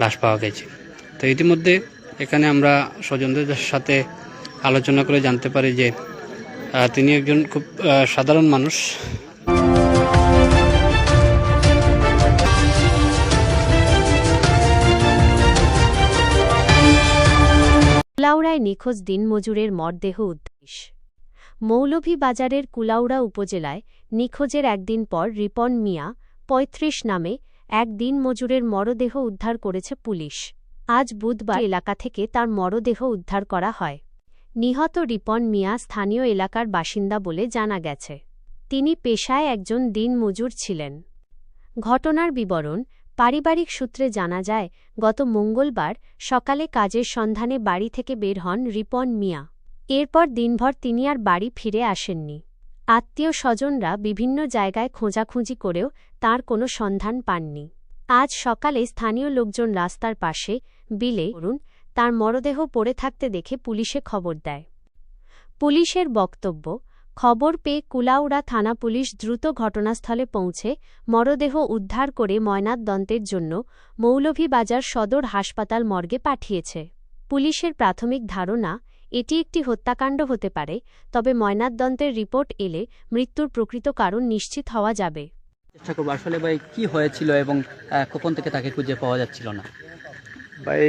লাশ পাওয়া গেছে। তো ইতিমধ্যে এখানে আমরা স্বজনদের সাথে আলোচনা করে জানতে পারি যে তিনি একজন খুব সাধারণ মানুষ। কুলাউড়ায় নিখোঁজ দিনমজুরের মরদেহ উদ্ধার। মৌলভীবাজারের কুলাউড়া উপজেলায় নিখোঁজের একদিন পর রিপন মিয়া ৩৫ নামে এক দিনমজুরের মরদেহ উদ্ধার করেছে পুলিশ। আজ বুধবার এলাকা থেকে তার মরদেহ উদ্ধার করা হয়। নিহত রিপন মিয়া স্থানীয় এলাকার বাসিন্দা বলে জানা গেছে। তিনি পেশায় একজন দিনমজুর ছিলেন। ঘটনার বিবরণ পারিবারিক সূত্রে জানা যায়, গত মঙ্গলবার সকালে কাজের সন্ধানে বাড়ি থেকে বের হন রিপন মিয়া। এরপর দিনভর তিনি আর বাড়ি ফিরে আসেননি। আত্মীয় স্বজনরা বিভিন্ন জায়গায় খোঁজাখুঁজি করেও তাঁর কোনো সন্ধান পাননি। আজ সকালে স্থানীয় লোকজন রাস্তার পাশে বিলে তাঁর মরদেহ পড়ে থাকতে দেখে পুলিশে খবর দেয়। পুলিশের বক্তব্য, খবর পেয়ে কুলাউড়া থানা পুলিশ দ্রুত ঘটনাস্থলে পৌঁছে মরদেহ উদ্ধার করে ময়নাতদন্তের জন্য মৌলভীবাজার সদর হাসপাতাল মর্গে পাঠিয়েছে। পুলিশের প্রাথমিক ধারণা, এটি একটি হত্যাকাণ্ড হতে পারে, তবে ময়নাতদন্তের রিপোর্ট এলে মৃত্যুর প্রকৃত কারণ নিশ্চিত হওয়া যাবে। চেষ্টা করবো আসলে ভাই কি হয়েছিল এবং কখন থেকে তাকে খুঁজে পাওয়া যাচ্ছিল না। ভাই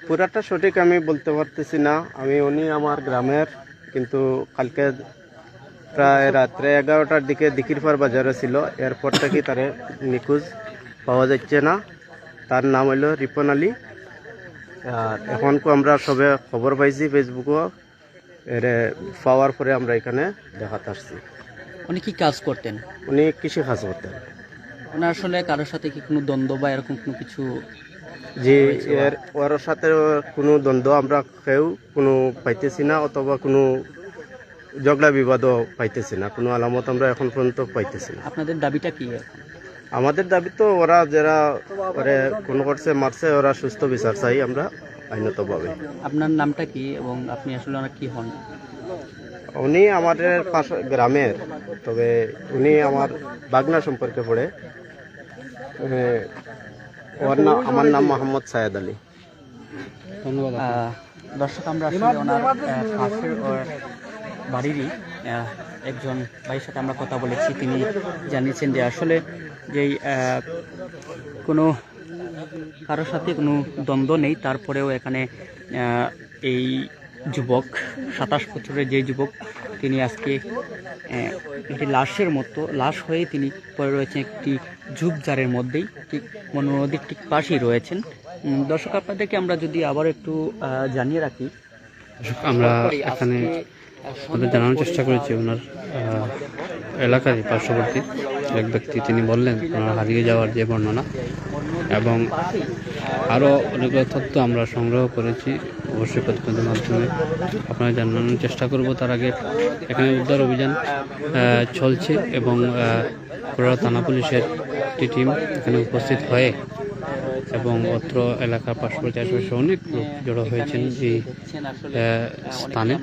পুরাটা সঠিক আমি বলতে পারতেছি না। উনি আমার গ্রামের, কিন্তু কালকে প্রায় রাত্রে 11টার দিকে দিকিরপাড় বাজারে ছিল। এরপর থেকে তারে নিখোঁজ পাওয়া যাচ্ছে না। তার নাম হইল রিপন আলী। আর এখন আমরা সবে খবর পাইছি ফেসবুকও, এর পাওয়ার পরে আমরা এখানে দেখাতে আসছি। উনি কি কাজ করতেন? উনি কৃষি কাজ করতেন। ওনার আসলে কারোর সাথে কি কোনো দ্বন্দ্ব বা এরকম কোনো কিছু? যে ওর সাথে কোনো দ্বন্দ্ব আমরা কেউ কোনো পাইতেছি না, অথবা কোনো ঝগড়া বিবাদও পাইতেছি না। কোনো আলামত আমরা এখন পর্যন্ত পাইতেছি না। আপনাদের দাবিটা কি? আমাদের দাবি তো ওরা যারা কোন করছে মারছে, ওরা সুস্থ বিচার চাই আমরা আইনতভাবে। আপনার নামটা কি এবং আপনি আসলে ওনার কি হন? উনি আমাদের পাশে গ্রামের, তবে উনি আমার বাগনা সম্পর্কে পড়ে। আমার নাম মোহাম্মদ সায়েদ আলী। ধন্যবাদ। দর্শক, আমরা আসলে ওনার পাশের বাড়িরই একজন ভাইয়ের সাথে আমরা কথা বলেছি। তিনি জানিয়েছেন যে আসলে যেই কোনো কারোর সাথে কোনো দ্বন্দ্ব নেই, তারপরেও এখানে এই যুবক 27 বছরের যে যুবক, তিনি আজকে একটি লাশের মতো লাশ হয়ে তিনি পড়ে রয়েছেন একটি ঝোপঝাড়ের মধ্যেই, ঠিক মনোনদীর নদীর ঠিক পাশেই রয়েছেন। দর্শক, আপনাদেরকে আমরা যদি আবার একটু জানিয়ে রাখি, আমরা এখানে জানানোর চেষ্টা করেছি ওনার এলাকারই পার্শ্ববর্তী এক ব্যক্তি। তিনি বললেন ওনার হারিয়ে যাওয়ার যে বর্ণনা এবং আরও অনেকগুলো তথ্য আমরা সংগ্রহ করেছি, অবশ্যই প্রতিবেদনের মাধ্যমে আপনারা জানানোর চেষ্টা করব। তার আগে এখানে উদ্ধার অভিযান চলছে এবং কুলাউড়া থানা পুলিশের একটি টিম এখানে উপস্থিত হয়ে এবং অত্র এলাকার পার্শ্ববর্তী আশেপাশে অনেক লোক জড়ো হয়েছেন এই স্থানে।